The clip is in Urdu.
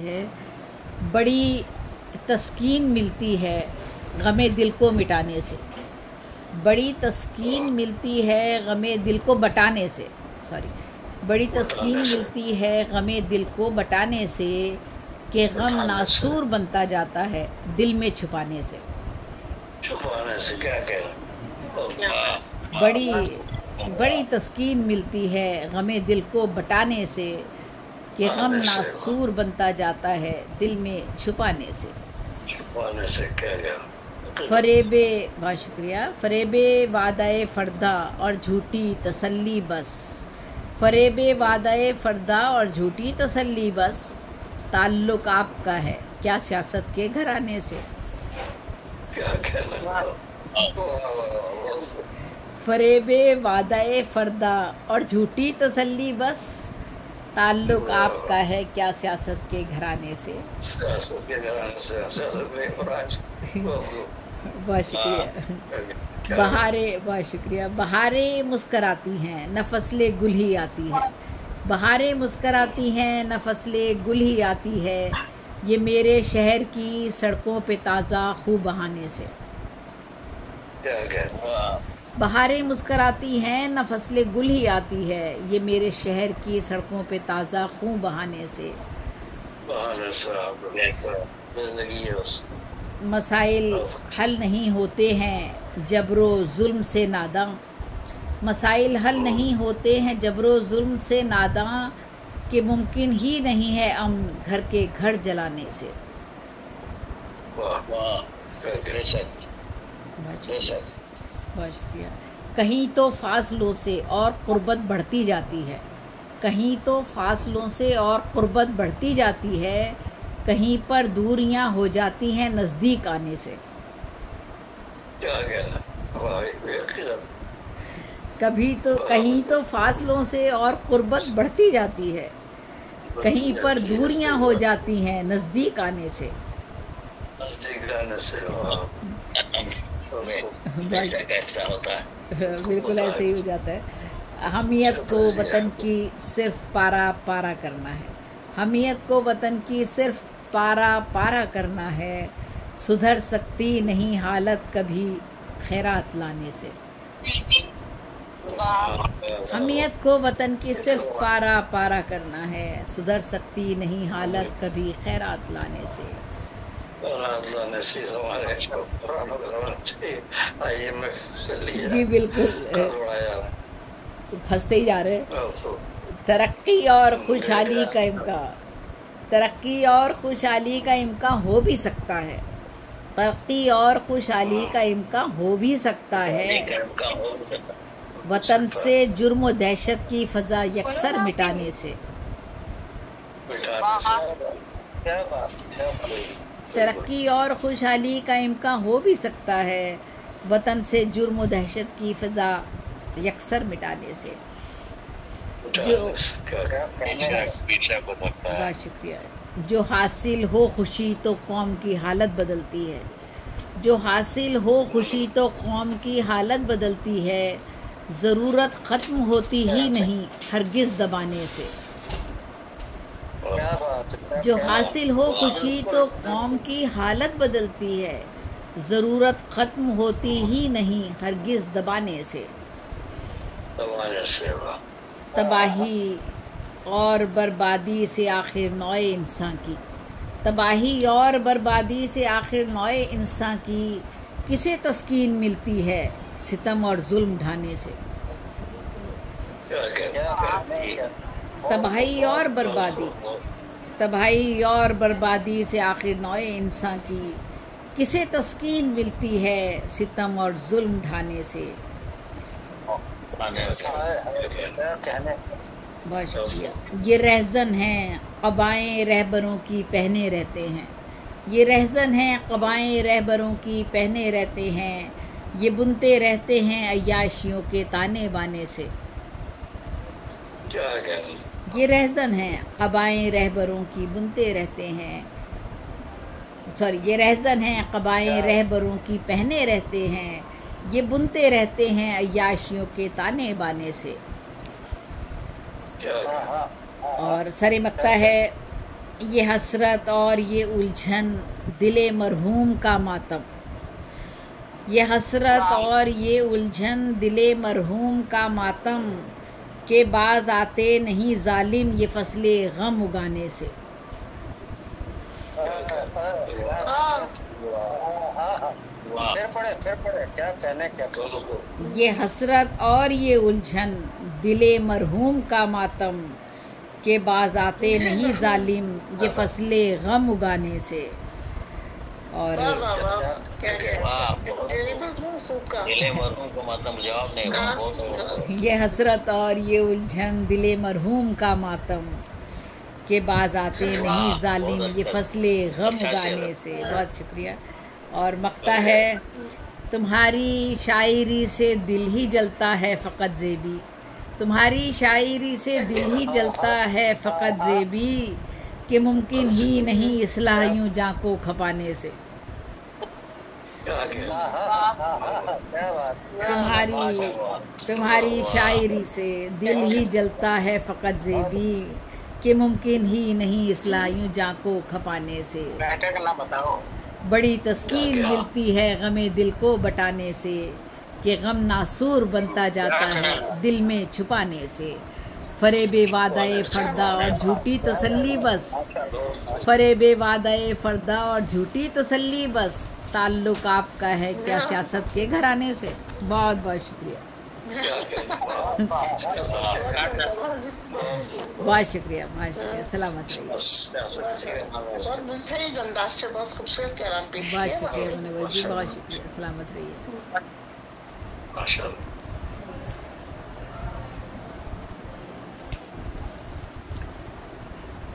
ہے بڑی تسکین ملتی ہے غم دل کو مٹانے سے، بڑی تسکین ملتی ہے غم دل کو بٹانے سے، بڑی تسکین ملتی ہے غم دل کو بٹانے سے، کہ غم ناسور بنتا جاتا ہے دل میں چھپانے سے۔ بڑی تسکین ملتی ہے غم دل کو بٹانے سے، کہ غم ناسور بنتا جاتا ہے دل میں چھپانے سے۔ بہت شکریہ۔ فریب وعدہ فردا اور جھوٹی تسلی بس، فریب وعدہ فردا اور جھوٹی تسلی بس، تعلق آپ کا ہے کیا سیاست کے گھرانے سے۔ فریب وعدہ فردا اور جھوٹی تسلی بس، تعلق آپ کا ہے کیا سیاست کے گھرانے سے۔ بہت شکریہ۔ بہت شکریہ۔ بہاریں مسکراتی ہیں نہ فصلیں گل ہی آتی ہے، بہاریں مسکراتی ہیں نہ فصلیں گل ہی آتی ہے، یہ میرے شہر کی سڑکوں پہ تازہ خوں بہانے سے۔ بہاریں مسکراتی ہیں نہ فصلیں گل ہی آتی ہے، یہ میرے شہر کی سڑکوں پہ تازہ خون بہانے سے۔ مسائل حل نہیں ہوتے ہیں جبر و ظلم سے ناداں، مسائل حل نہیں ہوتے ہیں جبر و ظلم سے ناداں، کہ ممکن ہی نہیں ہے امن گھر کے گھر جلانے سے۔ بہت شکریہ۔ کہیں تو فاصلوں سے اور قربت بڑھتی جاتی ہے، کہیں تو فاصلوں سے اور قربت بڑھتی جاتی ہے، کہیں پر دوریاں ہو جاتی ہیں نزدیک آنے سے۔ کہیں تو فاصلوں سے اور قربت بڑھتی جاتی ہے، کہیں پر دوریاں ہو جاتی ہیں نزدیک آنے سے۔ بالکل ایسے ہی ہو جاتا ہے۔ حمیت کو وطن کی صرف پارا پارا کرنا ہے، حمیت کو وطن کی صرف پارا پارا کرنا ہے، سدھر سکتی نہیں حالت کبھی خیرات لانے سے۔ حمیت کو وطن کی صرف پارا پارا کرنا ہے، سدھر سکتی نہیں حالت کبھی خیرات لانے سے۔ جی بالکل، پھنستے ہی جا رہے ہیں۔ ترقی اور خوشحالی کا امکان، ترقی اور خوشحالی کا امکان ہو بھی سکتا ہے، ترقی اور خوشحالی کا امکان ہو بھی سکتا ہے، وطن سے جرم و دہشت کی فضا یکسر مٹانے سے۔ ترقی اور خوشحالی کا امکان ہو بھی سکتا ہے، وطن سے جرم و دہشت کی فضا یکسر مٹانے سے۔ بہت شکریہ۔ جو حاصل ہو خوشی تو قوم کی حالت بدلتی ہے، جو حاصل ہو خوشی تو قوم کی حالت بدلتی ہے، ضرورت ختم ہوتی ہی نہیں ہرگز دبانے سے۔ جو حاصل ہو خوشی تو قوم کی حالت بدلتی ہے، ضرورت ختم ہوتی ہی نہیں ہرگز دبانے سے۔ تباہی اور بربادی سے آخر نوع انسان کی، تباہی اور بربادی سے آخر نوع انسان کی، کسے تسکین ملتی ہے ستم اور ظلم ڈھانے سے۔ تباہی اور بربادی، تباہی اور بربادی سے آخر نوع انسان کی، کسے تسکین ملتی ہے ستم اور ظلم ڈھانے سے۔ بہت شکریہ۔ یہ رہزن ہیں قبائیں رہبروں کی پہنے رہتے ہیں، یہ رہزن ہیں قبائیں رہبروں کی پہنے رہتے ہیں، یہ بنتے رہتے ہیں عیاشیوں کے تانے بانے سے۔ یہ رہزن ہیں قبائیں رہبروں کی بنتے رہتے ہیں، یہ رہزن ہیں قبائیں رہبروں کی پہنے رہتے ہیں، یہ بنتے رہتے ہیں عیاشیوں کے تانے بانے سے۔ اور سر مقطع ہے یہ حسرت اور یہ الجھن دل مرحوم کا ماتم، یہ حسرت اور یہ الجھن دل مرحوم کا ماتم، کہ باز آتے نہیں ظالم یہ فصل غم اگانے سے۔ یہ حسرت اور یہ الجھن دل مرحوم کا ماتم، کہ باز آتے نہیں ظالم یہ فصل غم اگانے سے۔ اور یہ حسرت اور یہ الجھن دل مرحوم کا ماتم، کہ باز آتے نہیں ظالم یہ فصل غم اگانے سے۔ بہت شکریہ۔ اور مقطع ہے، تمہاری شاعری سے دل ہی جلتا ہے فقط زیبی، تمہاری شاعری سے دل ہی جلتا ہے فقط زیبی، کہ ممکن ہی نہیں اصلاح یوں جاں کو کھپانے سے۔ تمہاری شاعری سے دل ہی جلتا ہے فقط زیبی، کہ ممکن ہی نہیں اصلاح یوں جاں کو کھپانے سے۔ بڑی تسکین ملتی ہے غم دل کو بٹانے سے، کہ غم ناسور بنتا جاتا ہے دل میں چھپانے سے۔ فریب وعدہ فردا اور جھوٹی تسلی بس، فریب وعدہ فردا اور جھوٹی تسلی بس، تعلق آپ کا ہے کیا سیاست کے گھرانے سے۔ بہت بہت شکریہ، بہت شکریہ، بہت شکریہ۔ سلامت رہیے۔ بہت شکریہ منور جی، بہت شکریہ۔ سلامت رہیے۔